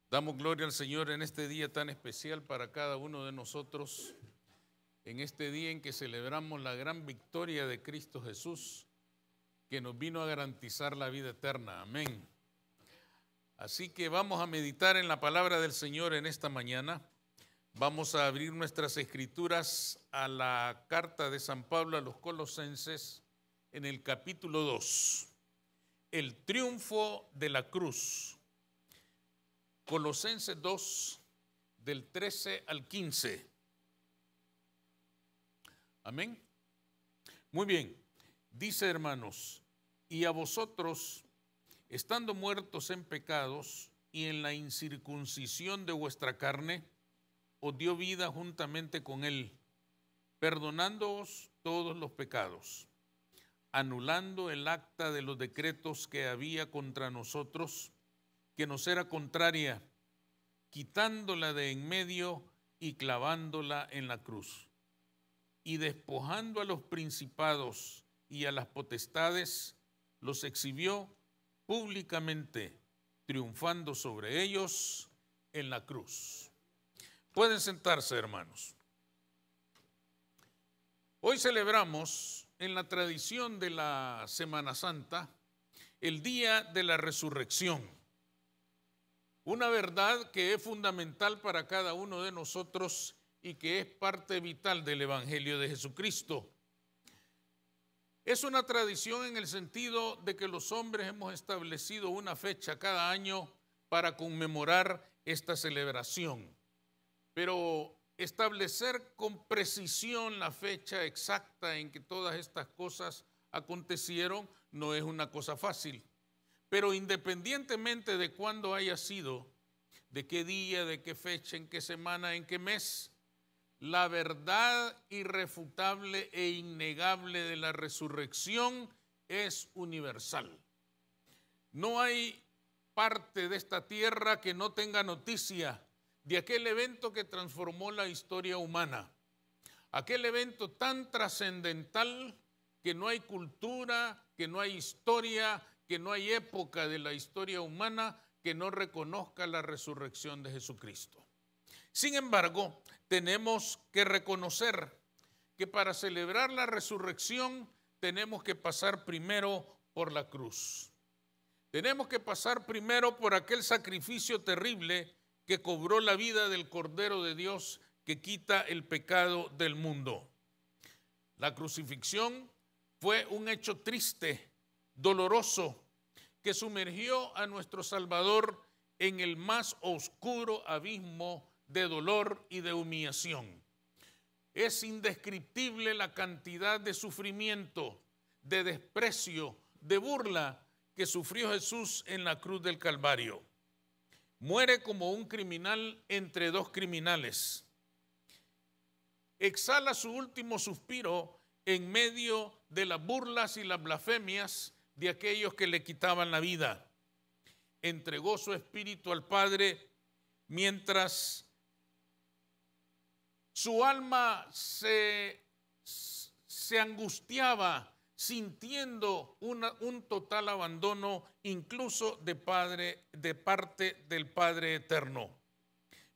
Damos gloria al Señor en este día tan especial para cada uno de nosotros, en este día en que celebramos la gran victoria de Cristo Jesús, que nos vino a garantizar la vida eterna. Amén. Así que vamos a meditar en la palabra del Señor en esta mañana. Vamos a abrir nuestras escrituras a la carta de San Pablo a los Colosenses en el capítulo 2. El triunfo de la cruz. Colosenses 2, del 13 al 15. Amén. Muy bien. Dice, hermanos, y a vosotros, estando muertos en pecados y en la incircuncisión de vuestra carne, os dio vida juntamente con él, perdonándoos todos los pecados, anulando el acta de los decretos que había contra nosotros, que nos era contraria, quitándola de en medio y clavándola en la cruz. Y despojando a los principados y a las potestades, los exhibió públicamente, triunfando sobre ellos en la cruz. Pueden sentarse, hermanos. Hoy celebramos en la tradición de la Semana Santa el día de la resurrección. Una verdad que es fundamental para cada uno de nosotros y que es parte vital del Evangelio de Jesucristo. Es una tradición en el sentido de que los hombres hemos establecido una fecha cada año para conmemorar esta celebración. Pero establecer con precisión la fecha exacta en que todas estas cosas acontecieron no es una cosa fácil. Pero independientemente de cuándo haya sido, de qué día, de qué fecha, en qué semana, en qué mes, la verdad irrefutable e innegable de la resurrección es universal. No hay parte de esta tierra que no tenga noticia de aquel evento que transformó la historia humana, aquel evento tan trascendental que no hay cultura, que no hay historia, que no hay época de la historia humana que no reconozca la resurrección de Jesucristo. Sin embargo, tenemos que reconocer que para celebrar la resurrección tenemos que pasar primero por la cruz. Tenemos que pasar primero por aquel sacrificio terrible que cobró la vida del Cordero de Dios que quita el pecado del mundo. La crucifixión fue un hecho triste, doloroso, que sumergió a nuestro Salvador en el más oscuro abismo de dolor y de humillación. Es indescriptible la cantidad de sufrimiento, de desprecio, de burla que sufrió Jesús en la cruz del Calvario. Muere como un criminal entre dos criminales. Exhala su último suspiro en medio de las burlas y las blasfemias de aquellos que le quitaban la vida. Entregó su espíritu al Padre mientras su alma se angustiaba, sintiendo un total abandono incluso de parte del Padre Eterno.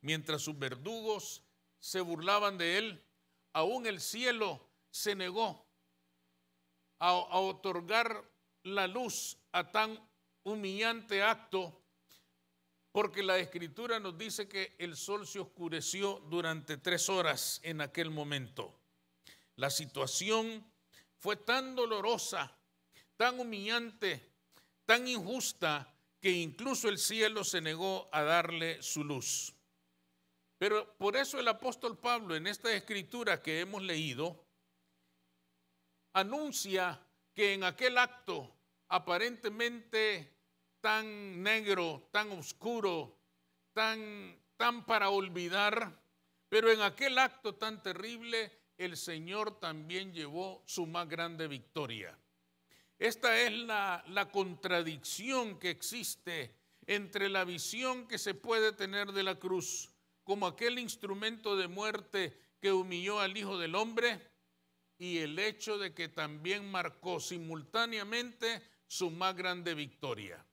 Mientras sus verdugos se burlaban de él, aún el cielo se negó a otorgar la luz a tan humillante acto, porque la Escritura nos dice que el sol se oscureció durante 3 horas en aquel momento. La situación fue tan dolorosa, tan humillante, tan injusta, que incluso el cielo se negó a darle su luz. Pero por eso el apóstol Pablo en esta Escritura que hemos leído anuncia que en aquel acto aparentemente tan negro, tan oscuro, tan para olvidar, pero en aquel acto tan terrible el Señor también llevó su más grande victoria. Esta es la contradicción que existe entre la visión que se puede tener de la cruz como aquel instrumento de muerte que humilló al Hijo del Hombre, y el hecho de que también marcó simultáneamente su más grande victoria.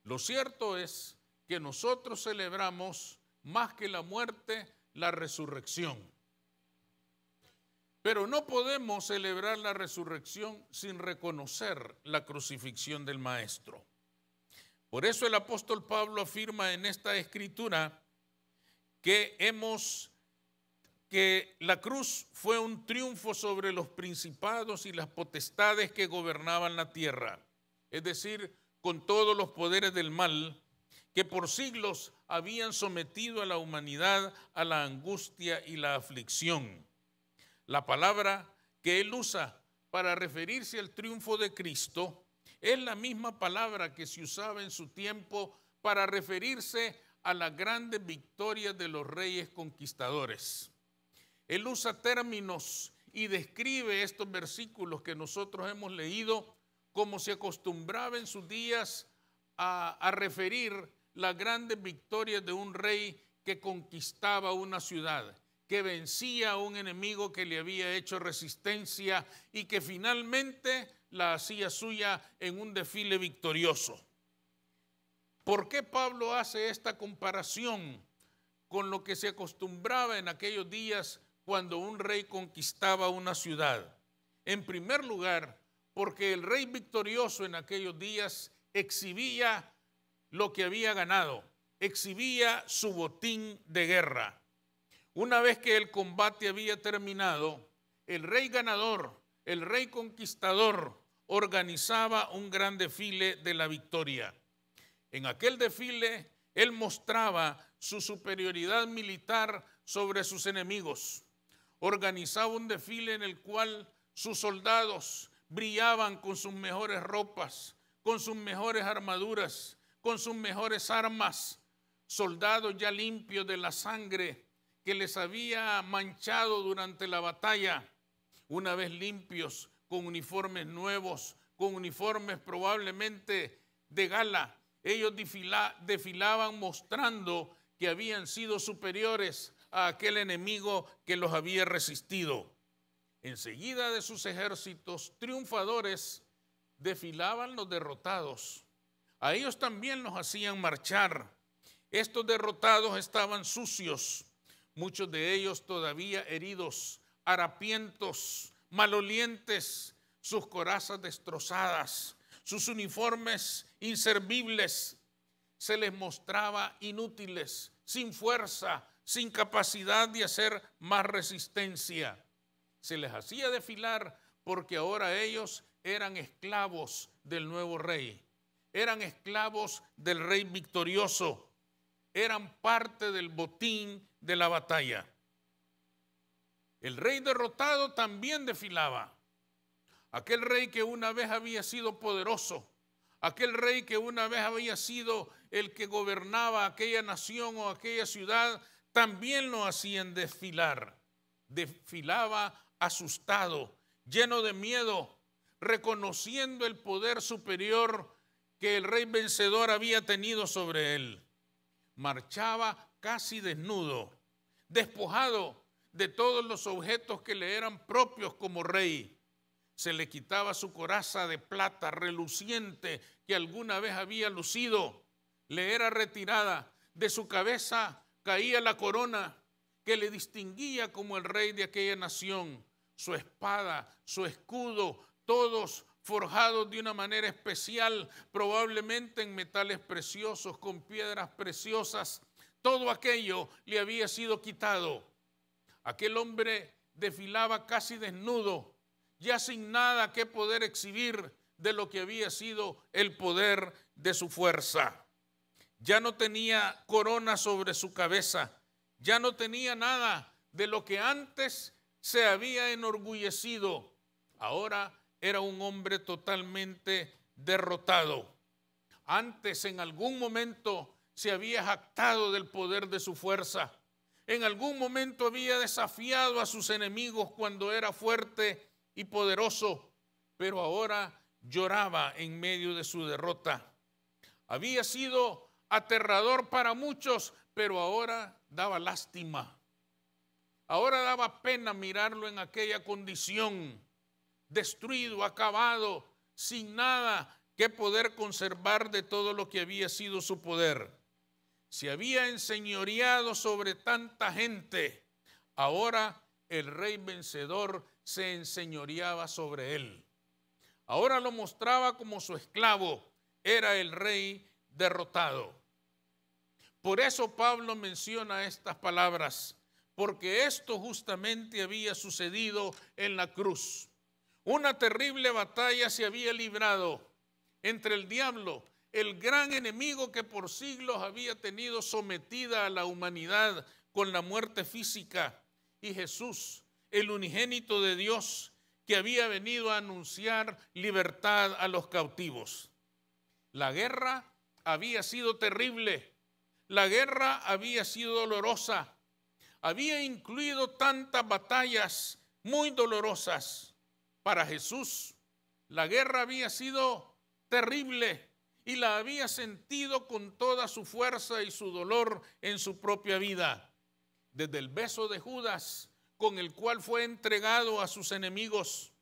Lo cierto es que nosotros celebramos más que la muerte, la resurrección. Pero no podemos celebrar la resurrección sin reconocer la crucifixión del Maestro. Por eso el apóstol Pablo afirma en esta escritura que la cruz fue un triunfo sobre los principados y las potestades que gobernaban la tierra, es decir, con todos los poderes del mal que por siglos habían sometido a la humanidad a la angustia y la aflicción. La palabra que él usa para referirse al triunfo de Cristo es la misma palabra que se usaba en su tiempo para referirse a las grandes victorias de los reyes conquistadores. Él usa términos y describe estos versículos que nosotros hemos leído como se acostumbraba en sus días a referir las grandes victorias de un rey que conquistaba una ciudad, que vencía a un enemigo que le había hecho resistencia y que finalmente la hacía suya en un desfile victorioso. ¿Por qué Pablo hace esta comparación con lo que se acostumbraba en aquellos días cuando un rey conquistaba una ciudad? En primer lugar, porque el rey victorioso en aquellos días exhibía lo que había ganado, exhibía su botín de guerra. Una vez que el combate había terminado, el rey ganador, el rey conquistador, organizaba un gran desfile de la victoria. En aquel desfile, él mostraba su superioridad militar sobre sus enemigos. Organizaba un desfile en el cual sus soldados brillaban con sus mejores ropas, con sus mejores armaduras, con sus mejores armas, soldados ya limpios de la sangre que les había manchado durante la batalla. Una vez limpios, con uniformes nuevos, con uniformes probablemente de gala, ellos desfilaban mostrando que habían sido superiores a aquel enemigo que los había resistido. Enseguida de sus ejércitos triunfadores desfilaban los derrotados. A ellos también los hacían marchar. Estos derrotados estaban sucios, muchos de ellos todavía heridos, harapientos, malolientes, sus corazas destrozadas, sus uniformes inservibles. Se les mostraba inútiles, sin fuerza, sin capacidad de hacer más resistencia. Se les hacía desfilar porque ahora ellos eran esclavos del nuevo rey, eran esclavos del rey victorioso, eran parte del botín de la batalla. El rey derrotado también desfilaba. Aquel rey que una vez había sido poderoso, aquel rey que una vez había sido el que gobernaba aquella nación o aquella ciudad, también lo hacían desfilar. Desfilaba asustado, lleno de miedo, reconociendo el poder superior que el rey vencedor había tenido sobre él. Marchaba casi desnudo, despojado de todos los objetos que le eran propios como rey. Se le quitaba su coraza de plata reluciente que alguna vez había lucido. Le era retirada. De su cabeza caía la corona que le distinguía como el rey de aquella nación. Su espada, su escudo, todos forjados de una manera especial, probablemente en metales preciosos, con piedras preciosas. Todo aquello le había sido quitado. Aquel hombre desfilaba casi desnudo, ya sin nada que poder exhibir de lo que había sido el poder de su fuerza. Ya no tenía corona sobre su cabeza, ya no tenía nada de lo que antes se había enorgullecido. Ahora era un hombre totalmente derrotado. Antes, en algún momento, se había jactado del poder de su fuerza. En algún momento había desafiado a sus enemigos cuando era fuerte y poderoso, pero ahora lloraba en medio de su derrota. Había sido aterrador para muchos, pero ahora daba lástima. Ahora daba pena mirarlo en aquella condición, destruido, acabado, sin nada que poder conservar de todo lo que había sido su poder. se había enseñoreado sobre tanta gente, ahora el rey vencedor se enseñoreaba sobre él. Ahora lo mostraba como su esclavo, era el rey derrotado. Por eso Pablo menciona estas palabras, porque esto justamente había sucedido en la cruz. Una terrible batalla se había librado entre el diablo, el gran enemigo que por siglos había tenido sometida a la humanidad con la muerte física, y Jesús, el unigénito de Dios, que había venido a anunciar libertad a los cautivos. La guerra había sido terrible, la guerra había sido dolorosa, había incluido tantas batallas muy dolorosas. Para Jesús, la guerra había sido terrible y la había sentido con toda su fuerza y su dolor en su propia vida. Desde el beso de Judas, con el cual fue entregado a sus enemigos,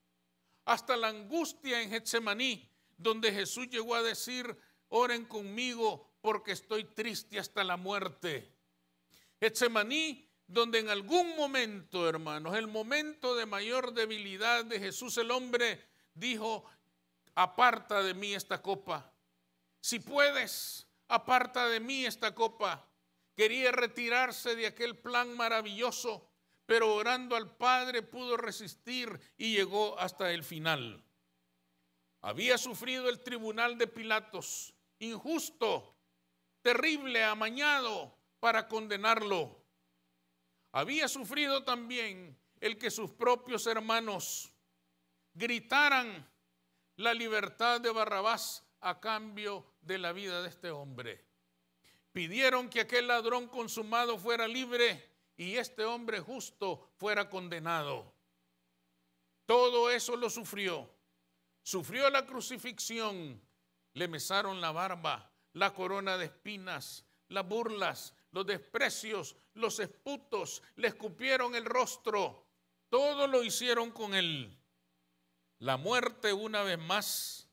hasta la angustia en Getsemaní, donde Jesús llegó a decir: oren conmigo porque estoy triste hasta la muerte. Getsemaní, donde en algún momento, hermanos, el momento de mayor debilidad de Jesús el hombre, dijo: aparta de mí esta copa. Si puedes, aparta de mí esta copa. Quería retirarse de aquel plan maravilloso, pero orando al Padre pudo resistir y llegó hasta el final. Había sufrido el tribunal de Pilatos, injusto, terrible, amañado para condenarlo. Había sufrido también el que sus propios hermanos gritaran la libertad de Barrabás a cambio de la vida de este hombre. Pidieron que aquel ladrón consumado fuera libre y este hombre justo fuera condenado. Todo eso lo sufrió. Sufrió la crucifixión, le mesaron la barba, la corona de espinas, las burlas, los desprecios, los esputos, le escupieron el rostro. Todo lo hicieron con él. La muerte, una vez más,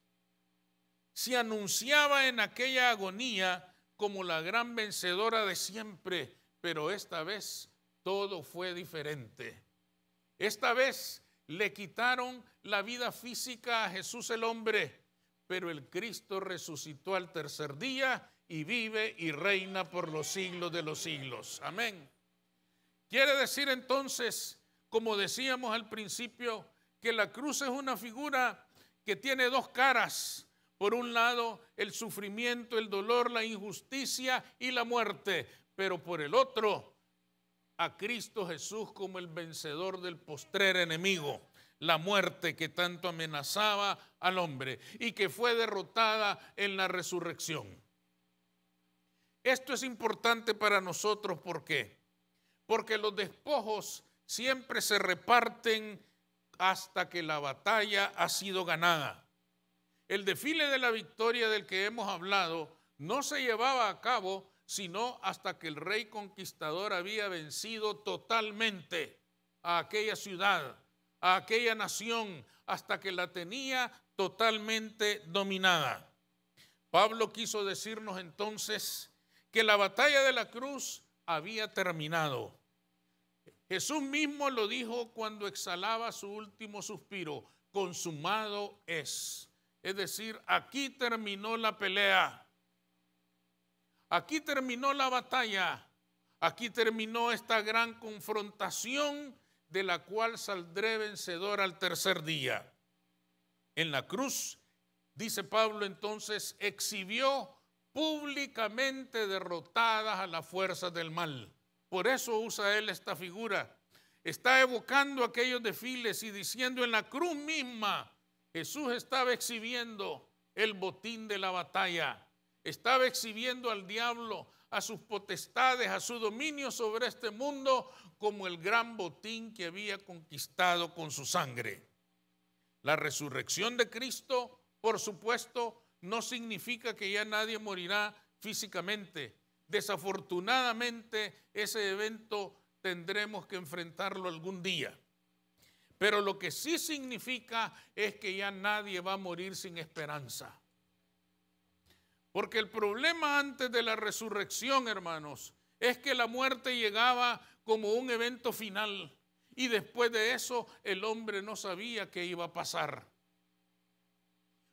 se anunciaba en aquella agonía como la gran vencedora de siempre, pero esta vez todo fue diferente. Esta vez le quitaron la vida física a Jesús el hombre, pero el Cristo resucitó al tercer día y vive y reina por los siglos de los siglos. Amén. Quiere decir entonces, como decíamos al principio, que la cruz es una figura que tiene dos caras. Por un lado, el sufrimiento, el dolor, la injusticia y la muerte, pero por el otro, a Cristo Jesús como el vencedor del postrer enemigo, la muerte que tanto amenazaba al hombre y que fue derrotada en la resurrección. Esto es importante para nosotros, ¿por qué? Porque los despojos siempre se reparten hasta que la batalla ha sido ganada. El desfile de la victoria del que hemos hablado no se llevaba a cabo sino hasta que el rey conquistador había vencido totalmente a aquella ciudad, a aquella nación, hasta que la tenía totalmente dominada. Pablo quiso decirnos entonces que la batalla de la cruz había terminado. Jesús mismo lo dijo cuando exhalaba su último suspiro: consumado es. Es decir, aquí terminó la pelea, aquí terminó la batalla, aquí terminó esta gran confrontación de la cual saldré vencedor al tercer día. En la cruz, dice Pablo entonces, exhibió públicamente derrotadas a las fuerzas del mal. Por eso usa él esta figura. Está evocando aquellos desfiles y diciendo: en la cruz misma Jesús estaba exhibiendo el botín de la batalla, estaba exhibiendo al diablo, a sus potestades, a su dominio sobre este mundo como el gran botín que había conquistado con su sangre. La resurrección de Cristo, por supuesto, no significa que ya nadie morirá físicamente. Desafortunadamente, ese evento tendremos que enfrentarlo algún día. Pero lo que sí significa es que ya nadie va a morir sin esperanza. Porque el problema antes de la resurrección, hermanos, es que la muerte llegaba como un evento final y después de eso el hombre no sabía qué iba a pasar.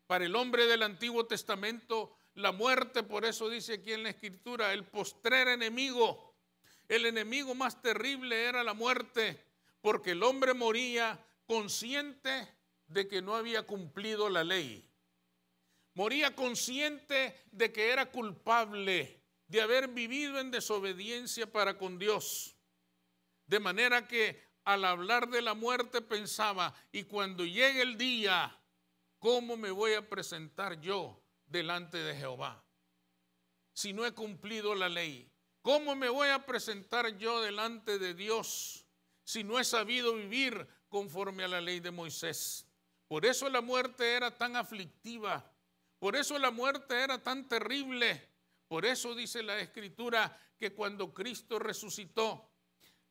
Para el hombre del Antiguo Testamento, la muerte, por eso dice aquí en la Escritura, el postrer enemigo, el enemigo más terrible era la muerte, porque el hombre moría consciente de que no había cumplido la ley. Moría consciente de que era culpable de haber vivido en desobediencia para con Dios. De manera que al hablar de la muerte pensaba, y cuando llegue el día, ¿cómo me voy a presentar yo delante de Jehová si no he cumplido la ley? ¿Cómo me voy a presentar yo delante de Dios si no he sabido vivir conforme a la ley de Moisés? Por eso la muerte era tan aflictiva, por eso la muerte era tan terrible. Por eso dice la Escritura que cuando Cristo resucitó,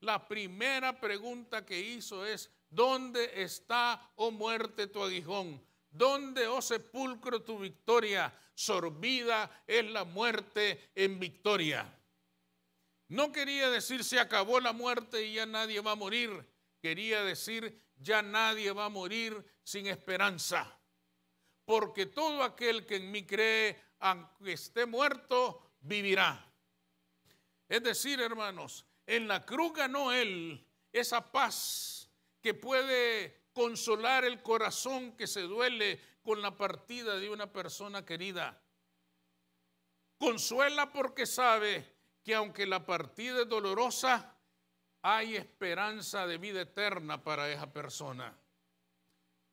la primera pregunta que hizo es: ¿dónde está, oh muerte, tu aguijón? ¿Dónde, oh sepulcro, tu victoria? Sorbida es la muerte en victoria. No quería decir se acabó la muerte y ya nadie va a morir. Quería decir ya nadie va a morir sin esperanza. Porque todo aquel que en mí cree, aunque esté muerto, vivirá. Es decir, hermanos, en la cruz ganó Él esa paz que puede consolar el corazón que se duele con la partida de una persona querida. Consuela porque sabe que aunque la partida es dolorosa, hay esperanza de vida eterna para esa persona.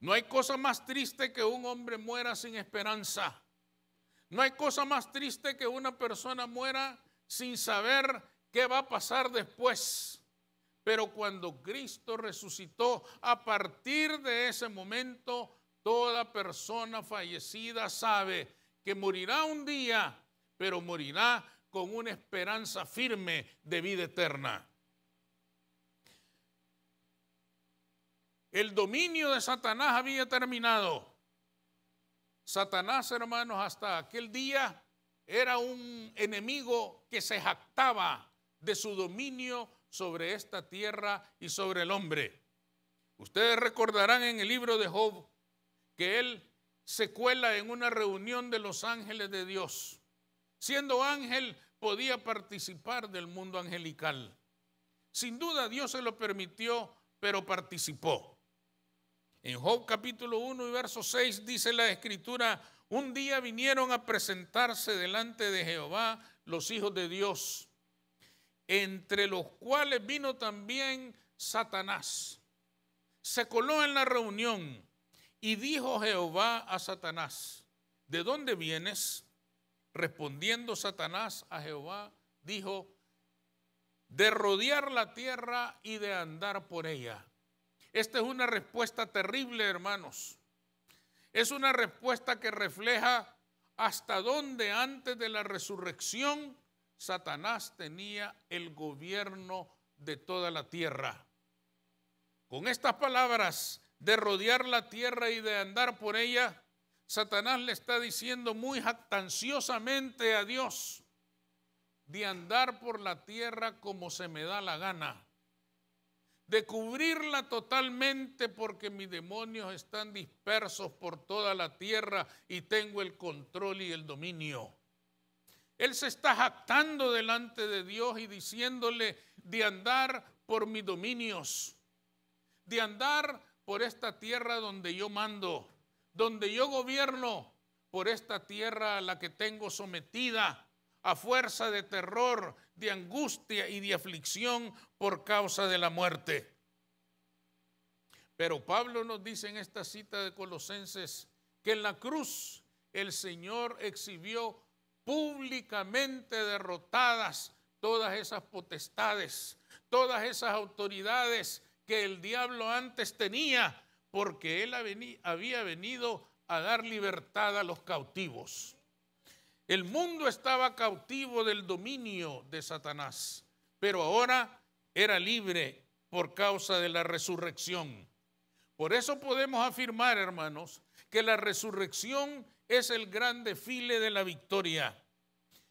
No hay cosa más triste que un hombre muera sin esperanza. No hay cosa más triste que una persona muera sin saber qué va a pasar después. Pero cuando Cristo resucitó, a partir de ese momento, toda persona fallecida sabe que morirá un día, pero morirá con una esperanza firme de vida eterna. El dominio de Satanás había terminado. Satanás, hermanos, hasta aquel día era un enemigo que se jactaba de su dominio sobre esta tierra y sobre el hombre. Ustedes recordarán en el libro de Job que él se cuela en una reunión de los ángeles de Dios. Siendo ángel, podía participar del mundo angelical. Sin duda Dios se lo permitió, pero participó. En Job capítulo 1 y verso 6 dice la Escritura: un día vinieron a presentarse delante de Jehová los hijos de Dios, entre los cuales vino también Satanás. Se coló en la reunión y dijo Jehová a Satanás: ¿de dónde vienes? Respondiendo Satanás a Jehová, dijo: de rodear la tierra y de andar por ella. Esta es una respuesta terrible, hermanos. Es una respuesta que refleja hasta dónde antes de la resurrección Satanás tenía el gobierno de toda la tierra. Con estas palabras de rodear la tierra y de andar por ella, Satanás le está diciendo muy jactanciosamente a Dios: de andar por la tierra como se me da la gana, de cubrirla totalmente porque mis demonios están dispersos por toda la tierra y tengo el control y el dominio. Él se está jactando delante de Dios y diciéndole de andar por mis dominios, de andar por esta tierra donde yo mando, donde yo gobierno, por esta tierra a la que tengo sometida a fuerza de terror, de angustia y de aflicción por causa de la muerte. Pero Pablo nos dice en esta cita de Colosenses que en la cruz el Señor exhibió públicamente derrotadas todas esas potestades, todas esas autoridades que el diablo antes tenía, porque él había venido a dar libertad a los cautivos. El mundo estaba cautivo del dominio de Satanás, pero ahora era libre por causa de la resurrección. Por eso podemos afirmar, hermanos, que la resurrección es el gran desfile de la victoria.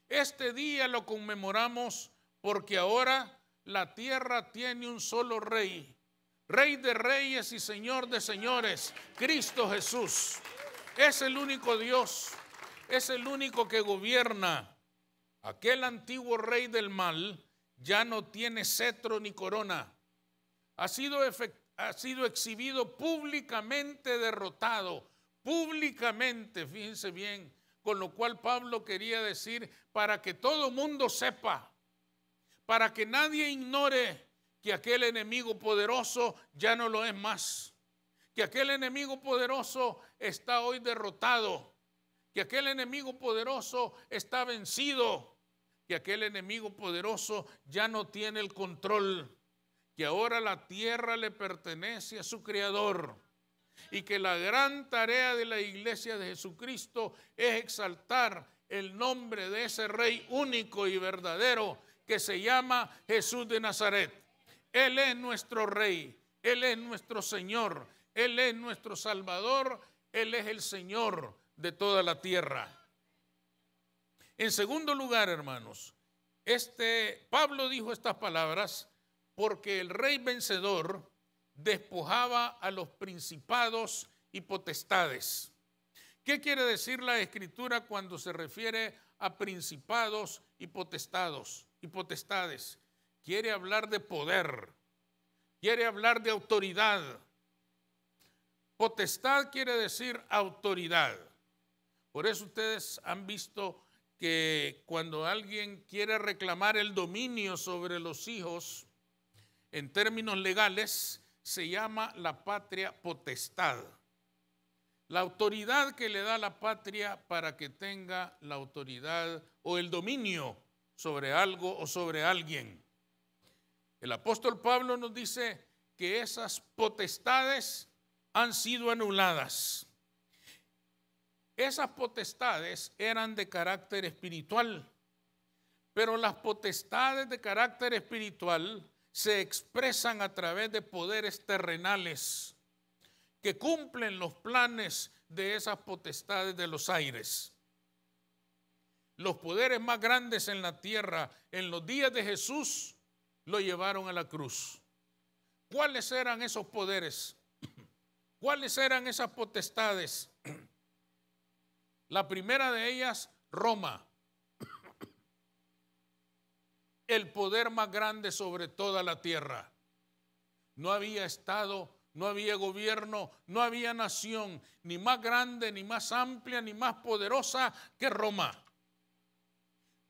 Este día lo conmemoramos porque ahora la tierra tiene un solo rey, Rey de reyes y Señor de señores, Cristo Jesús. Es el único Dios, es el único que gobierna. Aquel antiguo rey del mal ya no tiene cetro ni corona. Ha sido exhibido públicamente derrotado, públicamente, fíjense bien, con lo cual Pablo quería decir para que todo mundo sepa, para que nadie ignore que aquel enemigo poderoso ya no lo es más, que aquel enemigo poderoso está hoy derrotado, que aquel enemigo poderoso está vencido, que aquel enemigo poderoso ya no tiene el control, que ahora la tierra le pertenece a su Creador y que la gran tarea de la iglesia de Jesucristo es exaltar el nombre de ese Rey único y verdadero que se llama Jesús de Nazaret. Él es nuestro Rey, Él es nuestro Señor, Él es nuestro Salvador, Él es el Señor de toda la tierra. En segundo lugar, hermanos, Pablo dijo estas palabras porque el rey vencedor despojaba a los principados y potestades. ¿Qué quiere decir la Escritura cuando se refiere a principados y potestades? Quiere hablar de poder, quiere hablar de autoridad. Potestad quiere decir autoridad. Por eso ustedes han visto que cuando alguien quiere reclamar el dominio sobre los hijos, en términos legales, se llama la patria potestad. La autoridad que le da la patria para que tenga la autoridad o el dominio sobre algo o sobre alguien. El apóstol Pablo nos dice que esas potestades han sido anuladas. Esas potestades eran de carácter espiritual, pero las potestades de carácter espiritual se expresan a través de poderes terrenales que cumplen los planes de esas potestades de los aires. Los poderes más grandes en la tierra en los días de Jesús lo llevaron a la cruz. ¿Cuáles eran esos poderes? ¿Cuáles eran esas potestades? La primera de ellas, Roma. El poder más grande sobre toda la tierra. No había estado, no había gobierno, no había nación, ni más grande, ni más amplia, ni más poderosa que Roma.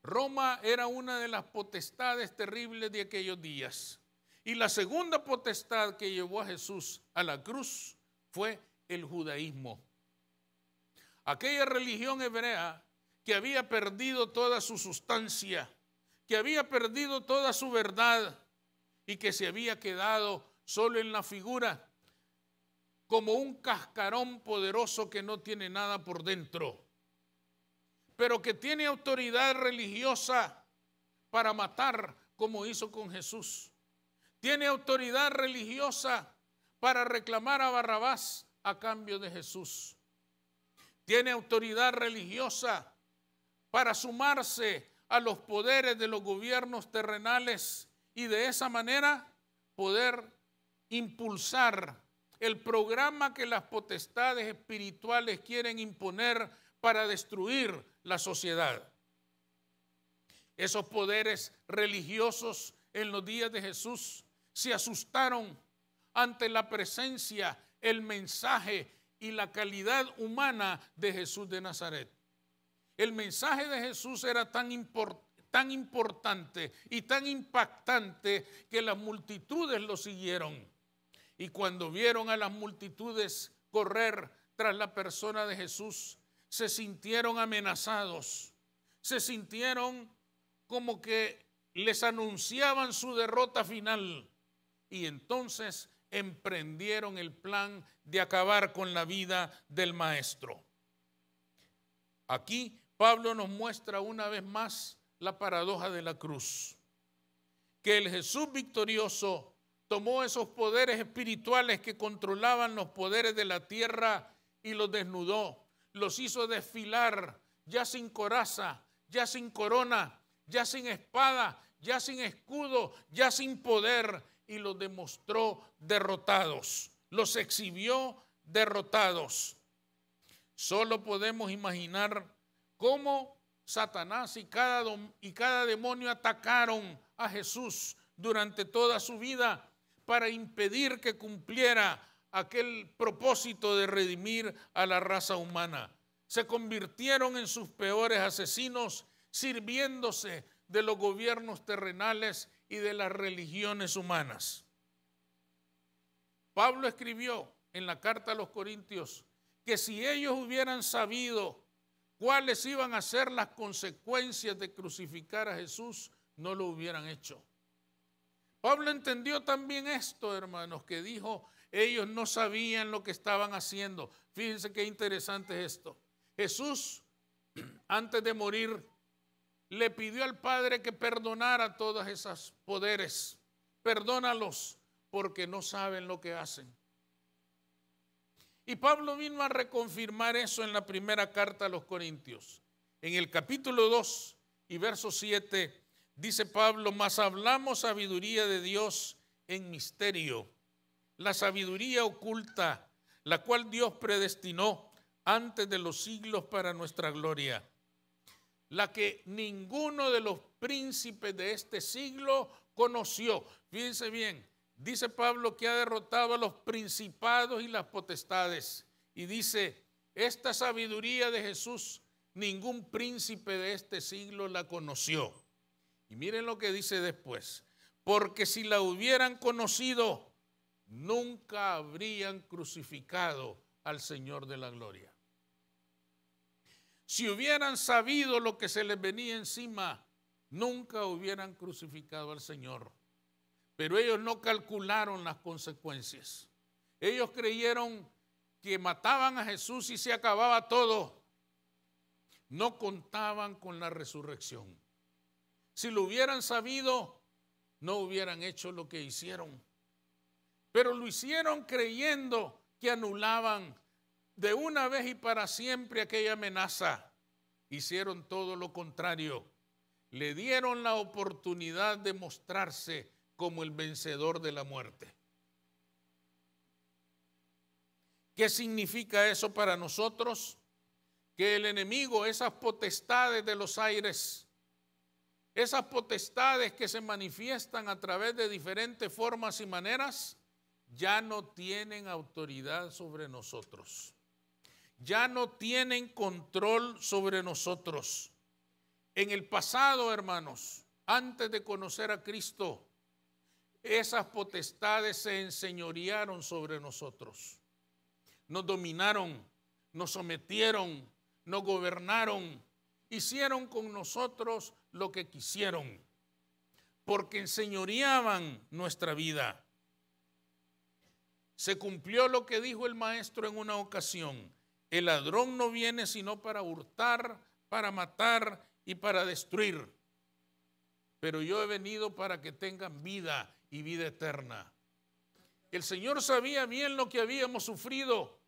Roma era una de las potestades terribles de aquellos días. Y la segunda potestad que llevó a Jesús a la cruz fue el judaísmo. Aquella religión hebrea que había perdido toda su sustancia, que había perdido toda su verdad y que se había quedado solo en la figura, como un cascarón poderoso que no tiene nada por dentro, pero que tiene autoridad religiosa para matar como hizo con Jesús. Tiene autoridad religiosa para reclamar a Barrabás a cambio de Jesús. Tiene autoridad religiosa para sumarse a los poderes de los gobiernos terrenales y de esa manera poder impulsar el programa que las potestades espirituales quieren imponer para destruir la sociedad. Esos poderes religiosos en los días de Jesús se asustaron ante la presencia, el mensaje y la calidad humana de Jesús de Nazaret. El mensaje de Jesús era tan importante y tan impactante que las multitudes lo siguieron. Y cuando vieron a las multitudes correr tras la persona de Jesús, se sintieron amenazados, se sintieron como que les anunciaban su derrota final. Y entonces emprendieron el plan de acabar con la vida del maestro. Aquí Pablo nos muestra una vez más la paradoja de la cruz, que el Jesús victorioso tomó esos poderes espirituales que controlaban los poderes de la tierra y los desnudó, los hizo desfilar ya sin coraza, ya sin corona, ya sin espada, ya sin escudo, ya sin poder, y los demostró derrotados, los exhibió derrotados. Solo podemos imaginar cómo Satanás y cada demonio atacaron a Jesús durante toda su vida para impedir que cumpliera aquel propósito de redimir a la raza humana. Se convirtieron en sus peores asesinos, sirviéndose de los gobiernos terrenales y de las religiones humanas. Pablo escribió en la carta a los Corintios que si ellos hubieran sabido cuáles iban a ser las consecuencias de crucificar a Jesús, no lo hubieran hecho. Pablo entendió también esto, hermanos, que dijo, ellos no sabían lo que estaban haciendo. Fíjense qué interesante es esto. Jesús, antes de morir, le pidió al Padre que perdonara todos esos poderes. Perdónalos porque no saben lo que hacen. Y Pablo vino a reconfirmar eso en la primera carta a los Corintios. En el capítulo 2 y verso 7 dice Pablo, mas hablamos sabiduría de Dios en misterio, la sabiduría oculta, la cual Dios predestinó antes de los siglos para nuestra gloria, la que ninguno de los príncipes de este siglo conoció. Fíjense bien, dice Pablo que ha derrotado a los principados y las potestades. Y dice, esta sabiduría de Jesús, ningún príncipe de este siglo la conoció. Y miren lo que dice después. Porque si la hubieran conocido, nunca habrían crucificado al Señor de la gloria. Si hubieran sabido lo que se les venía encima, nunca hubieran crucificado al Señor. Pero ellos no calcularon las consecuencias. Ellos creyeron que mataban a Jesús y se acababa todo. No contaban con la resurrección. Si lo hubieran sabido, no hubieran hecho lo que hicieron. Pero lo hicieron creyendo que anulaban de una vez y para siempre aquella amenaza. Hicieron todo lo contrario. Le dieron la oportunidad de mostrarse como el vencedor de la muerte. ¿Qué significa eso para nosotros? Que el enemigo, esas potestades de los aires, esas potestades que se manifiestan a través de diferentes formas y maneras, ya no tienen autoridad sobre nosotros. Ya no tienen control sobre nosotros. En el pasado, hermanos, antes de conocer a Cristo, esas potestades se enseñorearon sobre nosotros. Nos dominaron, nos sometieron, nos gobernaron, hicieron con nosotros lo que quisieron, porque enseñoreaban nuestra vida. Se cumplió lo que dijo el maestro en una ocasión: el ladrón no viene sino para hurtar, para matar y para destruir. Pero yo he venido para que tengan vida y vida eterna. El Señor sabía bien lo que habíamos sufrido.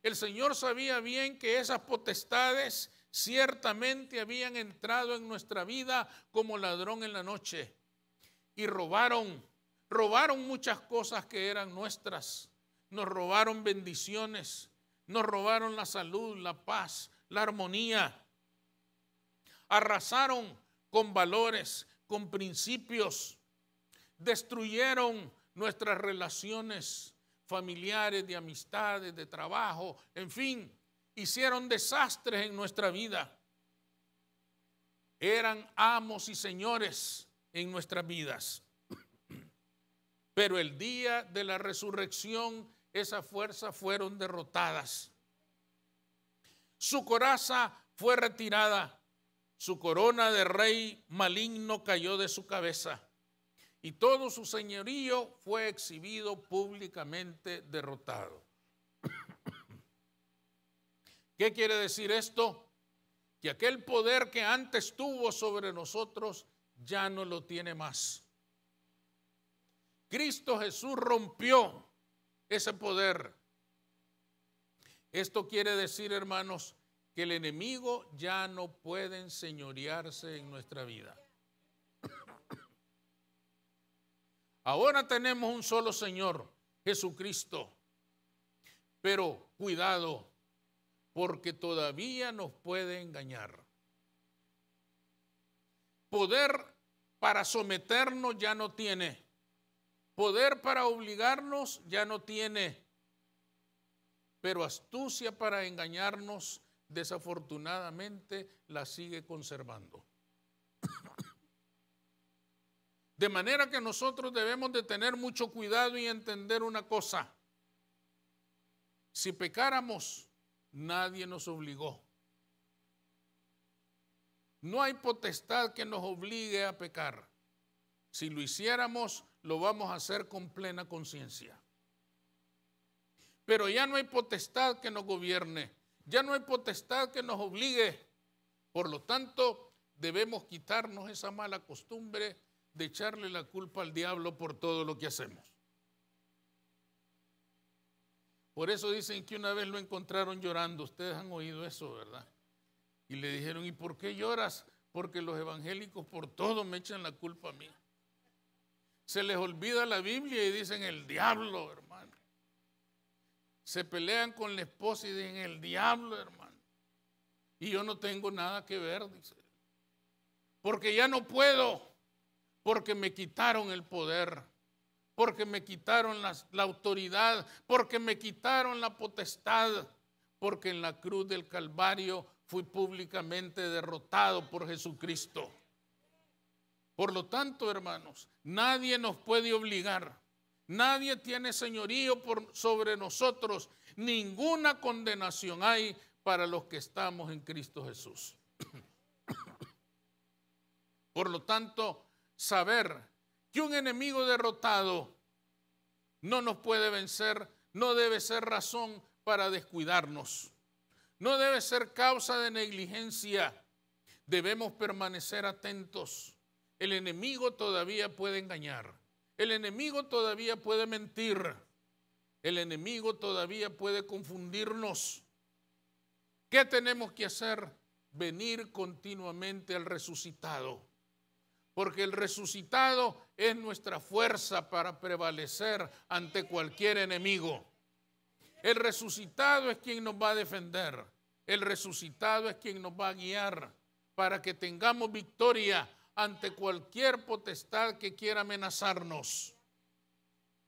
El Señor sabía bien que esas potestades ciertamente habían entrado en nuestra vida como ladrón en la noche. Y robaron muchas cosas que eran nuestras. Nos robaron bendiciones. Nos robaron la salud, la paz, la armonía. Arrasaron con valores, con principios. Destruyeron nuestras relaciones familiares, de amistades, de trabajo, en fin, hicieron desastres en nuestra vida. Eran amos y señores en nuestras vidas. Pero el día de la resurrección, esas fuerzas fueron derrotadas. Su coraza fue retirada, su corona de rey maligno cayó de su cabeza y todo su señorío fue exhibido públicamente derrotado. ¿Qué quiere decir esto? Que aquel poder que antes tuvo sobre nosotros ya no lo tiene más. Cristo Jesús rompió ese poder. Esto quiere decir, hermanos, que el enemigo ya no puede enseñorearse en nuestra vida. Ahora tenemos un solo Señor, Jesucristo. Pero cuidado, porque todavía nos puede engañar. Poder para someternos ya no tiene. Poder para obligarnos ya no tiene. Pero astucia para engañarnos, desafortunadamente, la sigue conservando. De manera que nosotros debemos de tener mucho cuidado y entender una cosa. Si pecáramos, nadie nos obligó. No hay potestad que nos obligue a pecar. Si lo hiciéramos, lo vamos a hacer con plena conciencia. Pero ya no hay potestad que nos gobierne. Ya no hay potestad que nos obligue. Por lo tanto, debemos quitarnos esa mala costumbre de echarle la culpa al diablo por todo lo que hacemos. Por eso dicen que una vez lo encontraron llorando. Ustedes han oído eso, ¿verdad? Y le dijeron, ¿y por qué lloras? Porque los evangélicos por todo me echan la culpa a mí. Se les olvida la Biblia y dicen el diablo, hermano. Se pelean con la esposa y dicen el diablo, hermano. Y yo no tengo nada que ver, dice. Porque ya no puedo, porque me quitaron el poder, porque me quitaron la autoridad, porque me quitaron la potestad, porque en la cruz del Calvario fui públicamente derrotado por Jesucristo. Por lo tanto, hermanos, nadie nos puede obligar. Nadie tiene señorío sobre nosotros. Ninguna condenación hay para los que estamos en Cristo Jesús. Por lo tanto, saber que un enemigo derrotado no nos puede vencer, no debe ser razón para descuidarnos. No debe ser causa de negligencia. Debemos permanecer atentos. El enemigo todavía puede engañar. El enemigo todavía puede mentir. El enemigo todavía puede confundirnos. ¿Qué tenemos que hacer? Venir continuamente al resucitado. Porque el resucitado es nuestra fuerza para prevalecer ante cualquier enemigo. El resucitado es quien nos va a defender. El resucitado es quien nos va a guiar para que tengamos victoria ante cualquier potestad que quiera amenazarnos.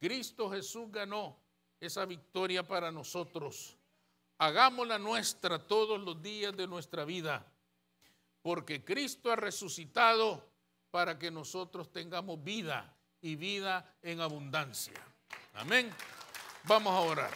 Cristo Jesús ganó esa victoria para nosotros. Hagámosla nuestra todos los días de nuestra vida, porque Cristo ha resucitado para que nosotros tengamos vida y vida en abundancia. Amén. Vamos a orar.